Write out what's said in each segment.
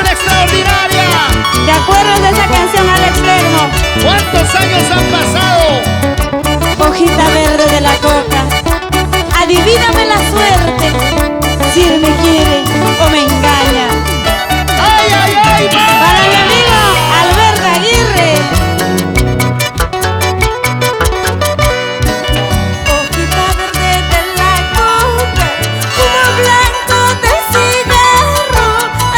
la extraordinaria. ¿Te acuerdas de esa canción al extremo? ¿Cuántos años han pasado? Hojita verde de la coca, adivíname la suerte, si él me quiere o me engaña. ¡Ay, ay, ay! Para mi amigo Alberto Aguirre. Hojita verde de la coca, humo blanco del cigarro,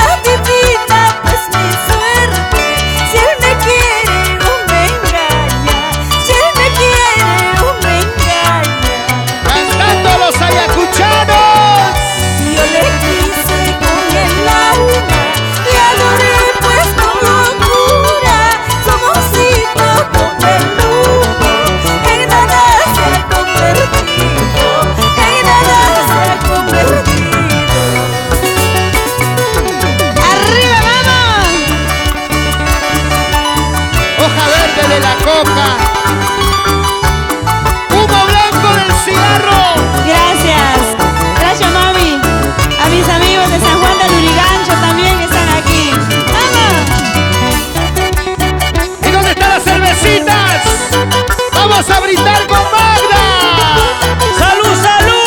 adivina pues mi suerte, si él me quiere o me engaña, si él me quiere o me engaña. Cantando los ayacuchanos. Yo le quise con el alma y adoré pues con locura, somos hijos con el lujo, en nada se ha convertido, en nada se ha convertido. ¡Arriba, vamos! Hoja verde de la coca. Humo blanco del cigarro. Gracias, gracias mami. A mis amigos de San Juan del Lurigancho también que están aquí. ¡Vamos! ¿Y dónde están las cervecitas? ¡Vamos a brindar con Magda! ¡Salud, salud!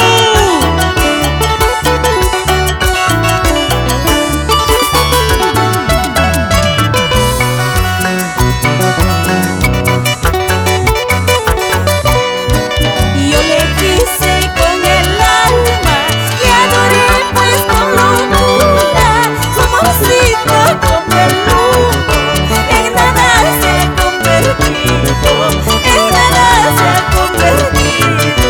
Yo le quise con el alma y adoré pues con locura, somos hijos con el lujo, en nada se ha convertido, en nada se ha convertido.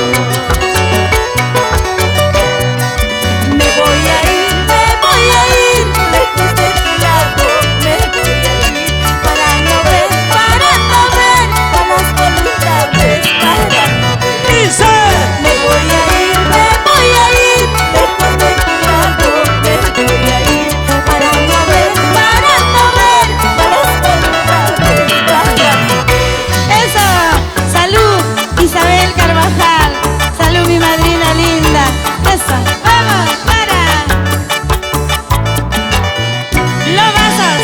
Me voy a ir lejos de tu lado, me voy a ir para no ver a las voluntades, para no ver. ¡Dice! Me voy a ir lejos de tu lado, me voy a ir para no ver a las voluntades, para no ver. Eso, salud, Isabel Carvajal, salud mi madrina linda, eso, vamos, para. Los vasos,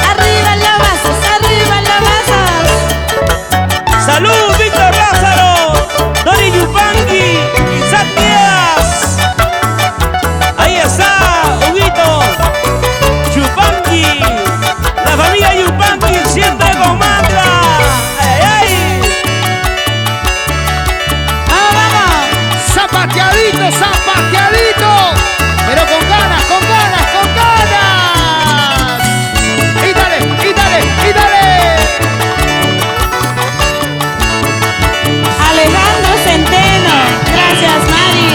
arriba los vasos, arriba los vasos. ¡Salud, Víctor Lázaro! ¡Dori Yupanqui! ¡Isaac Díaz! Ahí está, Huguito Yupanqui. La familia Yupanqui siempre con Magda. ¡Ay, ay! Vamos. Zapateadito, zapateadito. Pero con ganas, con ganas, con ganas. Y dale, y dale, y dale. Alejandro Centeno, gracias Mari.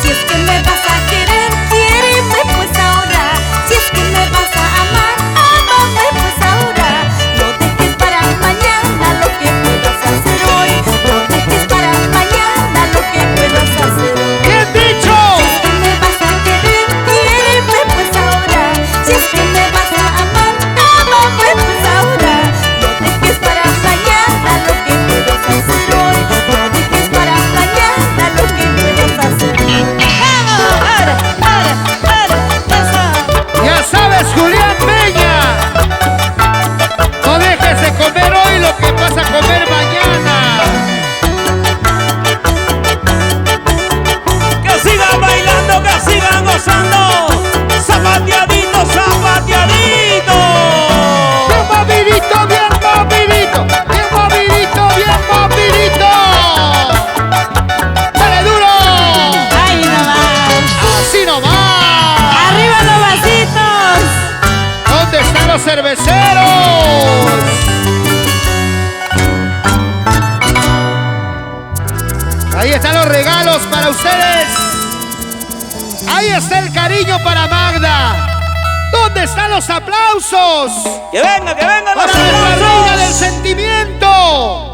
Si es que me vas a querer, quiéreme pues ahora. Si es que me vas a amar, ámame pues ahora. No dejes para mañana lo que puedas hacer hoy. No dejes para mañana lo que puedas hacer hoy. ¡Bien dicho! Si es que me vas a querer, quiéreme pues ahora. Si es que me vas a amar, ámame pues ahora. No dejes para mañana lo que puedas hacer hoy. No dejes para mañana lo que puedas hacer hoy. ¡Vamos! ¡Ahora! ¡Eso! Ya sabes, Julián Peña. No dejes de comer hoy lo que vas a comer mañana. ¡Que sigan bailando, que sigan gozando! ¡Zapateadito, zapateadito! Bien movidito, bien movidito. Bien movidito, bien movidito. ¡Dale duro! ¡Ay, nomás! Así nomás. ¡Arriba los vasitos! ¿Dónde están los cerveceros? Ahí están los regalos para ustedes. Ahí está el cariño para Magda. ¿Dónde están los aplausos? ¡Que venga los Para nuestra reina del aplausos! sentimiento.